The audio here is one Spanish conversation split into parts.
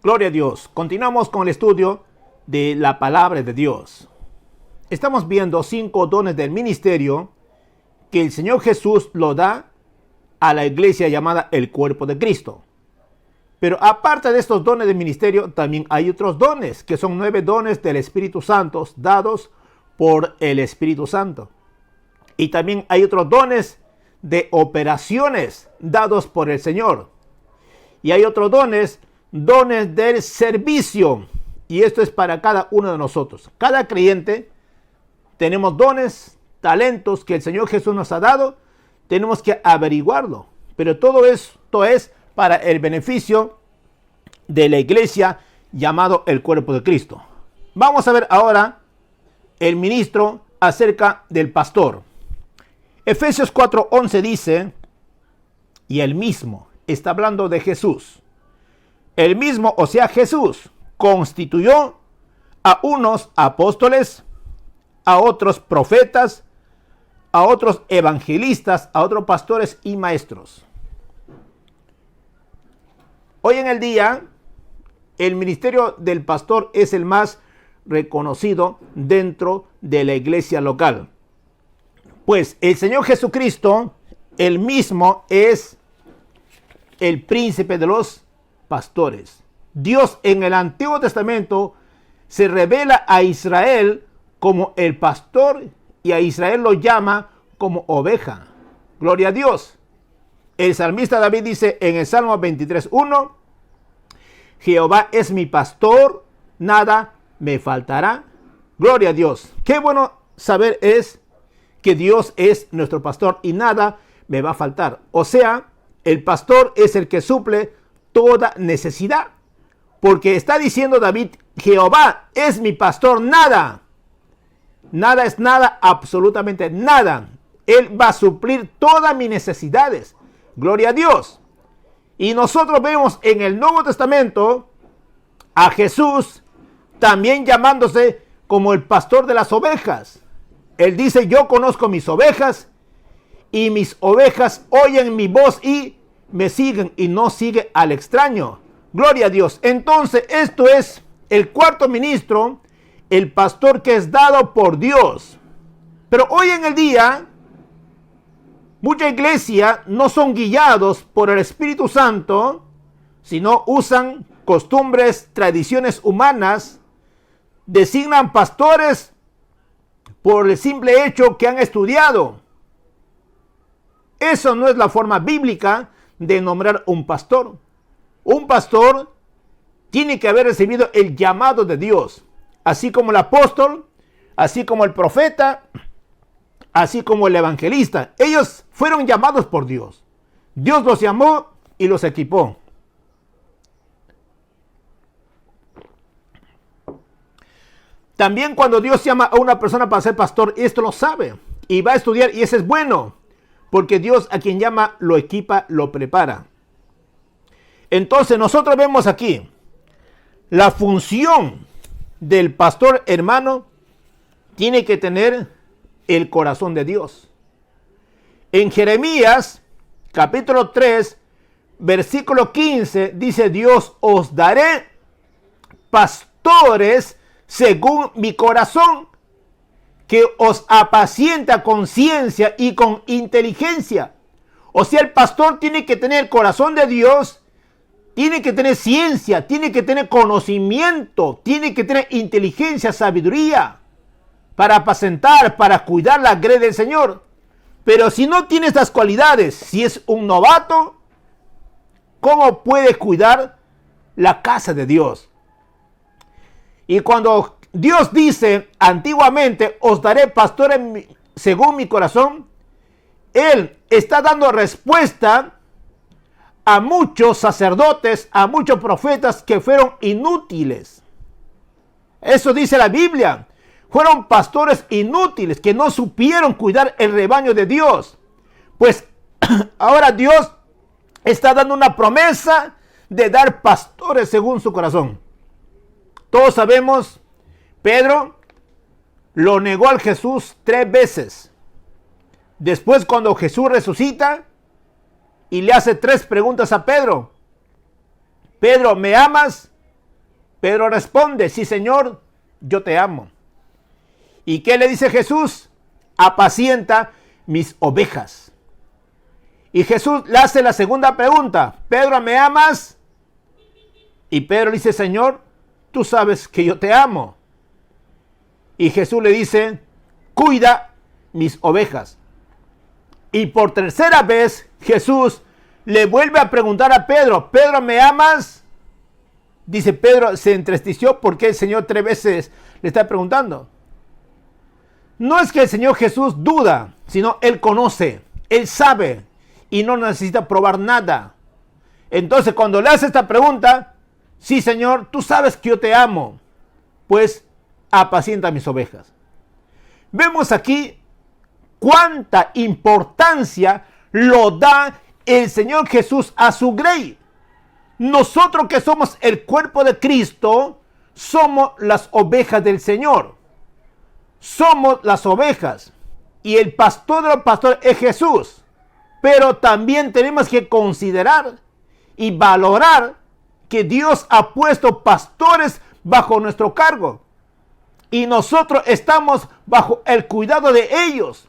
Gloria a Dios. Continuamos con el estudio de la palabra de Dios. Estamos viendo 5 dones del ministerio que el Señor Jesús lo da a la iglesia llamada el cuerpo de Cristo. Pero aparte de estos dones del ministerio, también hay otros dones, que son 9 dones del Espíritu Santo dados por el Espíritu Santo. Y también hay otros dones de operaciones dados por el Señor. Y hay otros dones del servicio. Y esto es para cada uno de nosotros. Cada creyente tenemos dones, talentos que el Señor Jesús nos ha dado. Tenemos que averiguarlo. Pero todo esto es para el beneficio de la iglesia llamado el cuerpo de Cristo. Vamos a ver ahora el ministro acerca del pastor. Efesios 4:11 dice, y el mismo, está hablando de Jesús. El mismo, o sea Jesús, constituyó a unos apóstoles, a otros profetas, a otros evangelistas, a otros pastores y maestros. Hoy en el día, el ministerio del pastor es el más reconocido dentro de la iglesia local. Pues el Señor Jesucristo, él mismo es el príncipe de los pastores. Dios en el Antiguo Testamento se revela a Israel como el pastor y a Israel lo llama como oveja. Gloria a Dios. El salmista David dice en el Salmo 23:1, Jehová es mi pastor, nada me faltará. Gloria a Dios. Qué bueno saber es que Dios es nuestro pastor y nada me va a faltar. O sea, el pastor es el que suple toda necesidad. Porque está diciendo David, Jehová es mi pastor, nada. Nada es nada, absolutamente nada. Él va a suplir todas mis necesidades. Gloria a Dios. Y nosotros vemos en el Nuevo Testamento a Jesús también llamándose como el pastor de las ovejas. Él dice, yo conozco mis ovejas y mis ovejas oyen mi voz y me siguen y no sigue al extraño. Gloria a Dios. Entonces, esto es el cuarto ministro, el pastor que es dado por Dios. Pero hoy en el día, muchas iglesias no son guiados por el Espíritu Santo, sino usan costumbres, tradiciones humanas, designan pastores por el simple hecho que han estudiado. Eso no es la forma bíblica de nombrar un pastor. Un pastor tiene que haber recibido el llamado de Dios, así como el apóstol, así como el profeta, así como el evangelista. Ellos fueron llamados por Dios. Dios los llamó y los equipó. También cuando Dios llama a una persona para ser pastor, esto lo sabe y va a estudiar, y eso es bueno, porque Dios a quien llama lo equipa, lo prepara. Entonces nosotros vemos aquí la función del pastor, hermano, tiene que tener el corazón de Dios. En Jeremías capítulo 3 versículo 15 dice, Dios os daré pastores según mi corazón, que os apacienta con ciencia y con inteligencia. O sea, el pastor tiene que tener el corazón de Dios, tiene que tener ciencia, tiene que tener conocimiento, tiene que tener inteligencia, sabiduría, para apacentar, para cuidar la grey del Señor. Pero si no tiene estas cualidades, si es un novato, ¿cómo puede cuidar la casa de Dios? Y cuando Dios dice antiguamente, os daré pastores según mi corazón, Él está dando respuesta a muchos sacerdotes, a muchos profetas que fueron inútiles. Eso dice la Biblia. Fueron pastores inútiles que no supieron cuidar el rebaño de Dios. Pues ahora Dios está dando una promesa de dar pastores según su corazón. Todos sabemos, Pedro lo negó al Jesús 3 veces. Después, cuando Jesús resucita y le hace 3 preguntas a Pedro. Pedro, ¿me amas? Pedro responde, sí, Señor, yo te amo. ¿Y qué le dice Jesús? Apacienta mis ovejas. Y Jesús le hace la segunda pregunta, Pedro, ¿me amas? Y Pedro dice, Señor, tú sabes que yo te amo. Y Jesús le dice, cuida mis ovejas. Y por tercera vez Jesús le vuelve a preguntar a Pedro, Pedro, ¿me amas? Dice Pedro, se entristeció porque el Señor 3 veces le está preguntando. No es que el Señor Jesús duda, sino Él conoce, Él sabe y no necesita probar nada. Entonces cuando le hace esta pregunta, sí, Señor, tú sabes que yo te amo, pues apacienta mis ovejas. Vemos aquí cuánta importancia lo da el Señor Jesús a su grey. Nosotros que somos el cuerpo de Cristo, somos las ovejas del Señor. Somos las ovejas. Y el pastor de los pastores es Jesús. Pero también tenemos que considerar y valorar que Dios ha puesto pastores bajo nuestro cargo. Y nosotros estamos bajo el cuidado de ellos.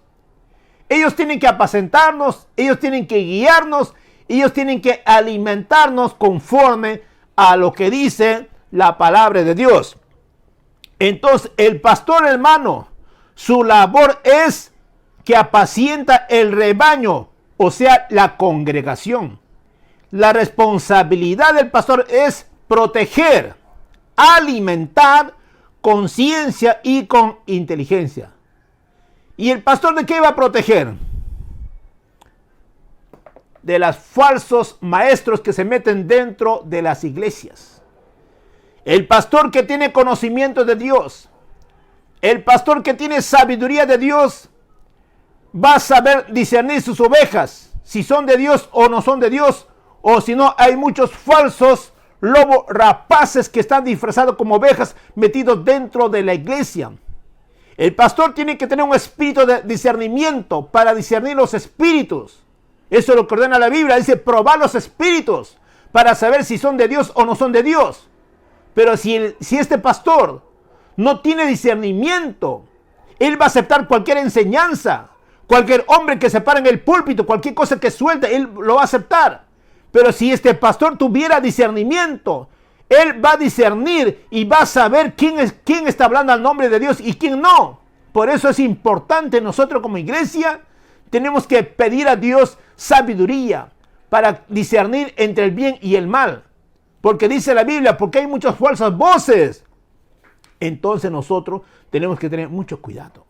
Ellos tienen que apacentarnos, ellos tienen que guiarnos, ellos tienen que alimentarnos conforme a lo que dice la palabra de Dios. Entonces, el pastor, hermano, su labor es que apacienta el rebaño, o sea, la congregación. La responsabilidad del pastor es proteger, alimentar con ciencia y con inteligencia. ¿Y el pastor de qué va a proteger? De los falsos maestros que se meten dentro de las iglesias. El pastor que tiene conocimiento de Dios, el pastor que tiene sabiduría de Dios, va a saber discernir sus ovejas, si son de Dios o no son de Dios, o si no, hay muchos falsos lobos rapaces que están disfrazados como ovejas metidos dentro de la iglesia. El pastor tiene que tener un espíritu de discernimiento para discernir los espíritus. Eso es lo que ordena la Biblia. Dice probar los espíritus para saber si son de Dios o no son de Dios. Pero si este pastor no tiene discernimiento, él va a aceptar cualquier enseñanza. Cualquier hombre que se para en el púlpito, cualquier cosa que suelte, él lo va a aceptar. Pero si este pastor tuviera discernimiento, él va a discernir y va a saber quién está hablando al nombre de Dios y quién no. Por eso es importante, nosotros como iglesia tenemos que pedir a Dios sabiduría para discernir entre el bien y el mal. Porque dice la Biblia, porque hay muchas falsas voces. Entonces nosotros tenemos que tener mucho cuidado.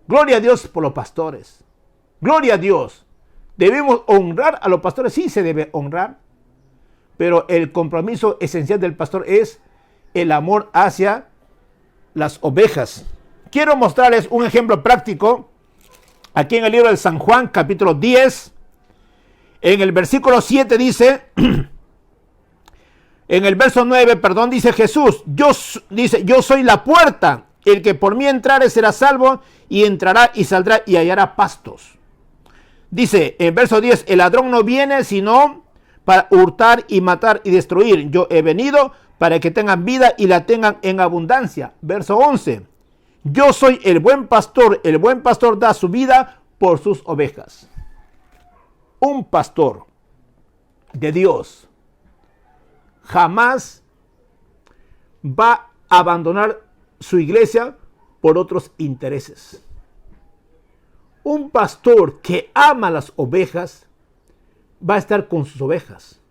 Gloria a Dios por los pastores. Gloria a Dios. ¿Debemos honrar a los pastores? Sí, se debe honrar. Pero el compromiso esencial del pastor es el amor hacia las ovejas. Quiero mostrarles un ejemplo práctico. Aquí en el libro de San Juan, capítulo 10. En el versículo 7 dice... En el verso 9, dice Jesús, yo soy la puerta, el que por mí entrare será salvo, y entrará y saldrá y hallará pastos. Dice en el verso 10, el ladrón no viene sino para hurtar y matar y destruir. Yo he venido para que tengan vida y la tengan en abundancia. Verso 11, yo soy el buen pastor da su vida por sus ovejas. Un pastor de Dios jamás va a abandonar su iglesia por otros intereses. Un pastor que ama las ovejas va a estar con sus ovejas,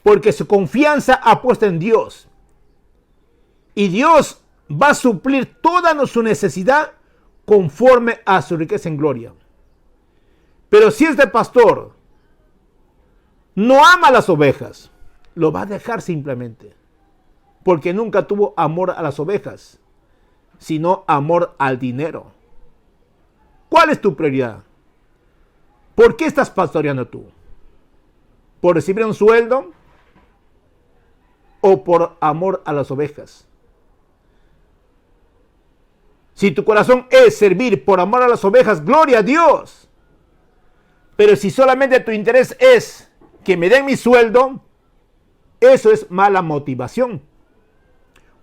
porque su confianza ha puesto en Dios. Y Dios va a suplir toda su necesidad conforme a su riqueza en gloria. Pero si este pastor no ama las ovejas, lo va a dejar simplemente, porque nunca tuvo amor a las ovejas, sino amor al dinero. ¿Cuál es tu prioridad? ¿Por qué estás pastoreando tú? ¿Por recibir un sueldo o por amor a las ovejas? Si tu corazón es servir por amor a las ovejas, gloria a Dios. Pero si solamente tu interés es que me den mi sueldo, eso es mala motivación.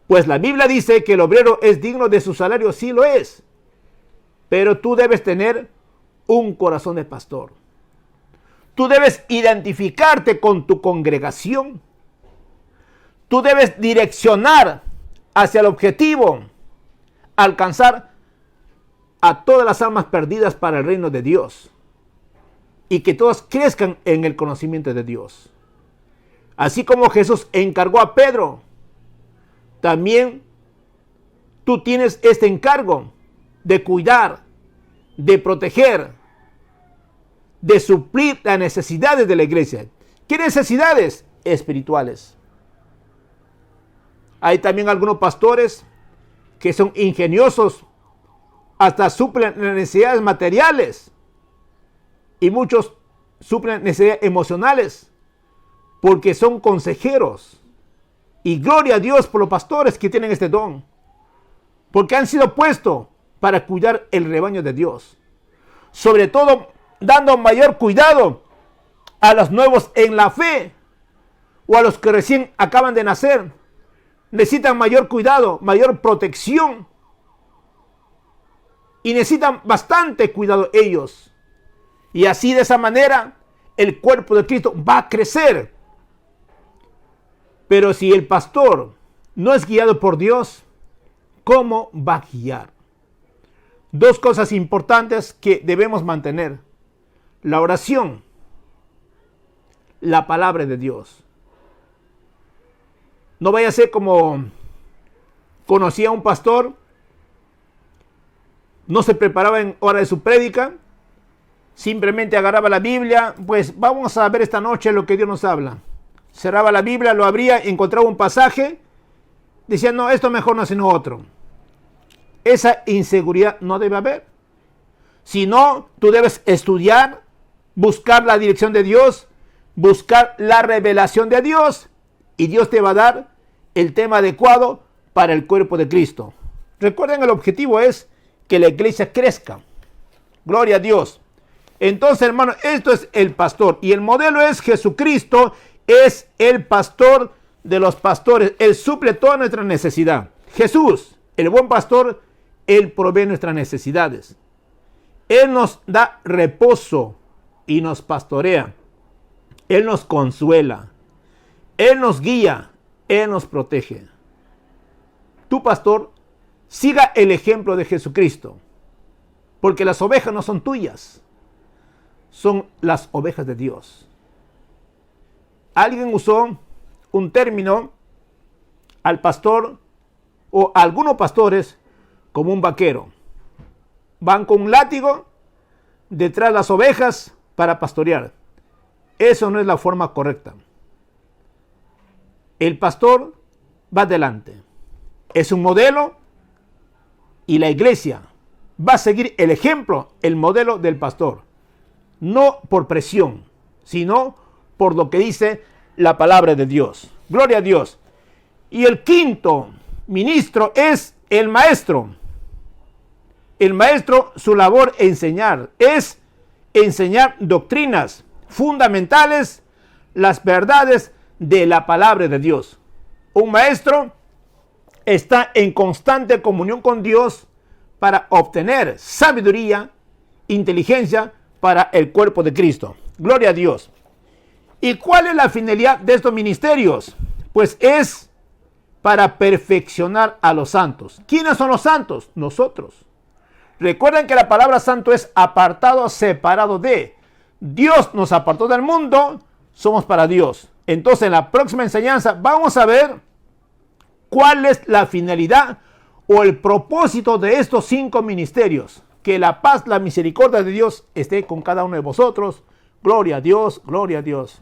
Pues la Biblia dice que el obrero es digno de su salario, sí lo es. Pero tú debes tener un corazón de pastor. Tú debes identificarte con tu congregación. Tú debes direccionar hacia el objetivo, alcanzar a todas las almas perdidas para el reino de Dios y que todas crezcan en el conocimiento de Dios. Así como Jesús encargó a Pedro, también tú tienes este encargo de cuidar, de proteger, de suplir las necesidades de la iglesia. ¿Qué necesidades? Espirituales. Hay también algunos pastores que son ingeniosos, hasta suplen las necesidades materiales, y muchos suplen necesidades emocionales porque son consejeros. Y gloria a Dios por los pastores que tienen este don, porque han sido puestos para cuidar el rebaño de Dios, sobre todo dando mayor cuidado a los nuevos en la fe o a los que recién acaban de nacer. Necesitan mayor cuidado, mayor protección, y necesitan bastante cuidado ellos. Y así, de esa manera, el cuerpo de Cristo va a crecer. Pero si el pastor no es guiado por Dios, ¿cómo va a guiar? Dos cosas importantes que debemos mantener: la oración, la palabra de Dios. No vaya a ser como conocí a un pastor, no se preparaba en hora de su prédica, simplemente agarraba la Biblia, pues vamos a ver esta noche lo que Dios nos habla. Cerraba la Biblia, lo abría, encontraba un pasaje, decía, no, esto mejor no, sino otro. Esa inseguridad no debe haber. Sino, tú debes estudiar, buscar la dirección de Dios, buscar la revelación de Dios, y Dios te va a dar el tema adecuado para el cuerpo de Cristo. Recuerden, el objetivo es que la iglesia crezca. Gloria a Dios. Entonces, hermano, esto es el pastor. Y el modelo es Jesucristo, es el pastor de los pastores. Él suple toda nuestra necesidad. Jesús, el buen pastor, Él provee nuestras necesidades. Él nos da reposo y nos pastorea. Él nos consuela. Él nos guía. Él nos protege. Tu pastor, siga el ejemplo de Jesucristo. Porque las ovejas no son tuyas. Son las ovejas de Dios. Alguien usó un término al pastor o a algunos pastores como un vaquero. Van con un látigo detrás de las ovejas para pastorear. Eso no es la forma correcta. El pastor va adelante. Es un modelo y la iglesia va a seguir el ejemplo, el modelo del pastor. No por presión, sino por lo que dice la palabra de Dios. Gloria a Dios. Y el quinto ministro es el maestro. El maestro, su labor enseñar, es enseñar doctrinas fundamentales, las verdades de la palabra de Dios. Un maestro está en constante comunión con Dios para obtener sabiduría, inteligencia para el cuerpo de Cristo. Gloria a Dios. ¿Y cuál es la finalidad de estos ministerios? Pues es para perfeccionar a los santos. ¿Quiénes son los santos? Nosotros. Recuerden que la palabra santo es apartado, separado de. Dios nos apartó del mundo, somos para Dios. Entonces, en la próxima enseñanza vamos a ver cuál es la finalidad o el propósito de estos 5 ministerios. Que la paz, la misericordia de Dios esté con cada uno de vosotros. Gloria a Dios, gloria a Dios.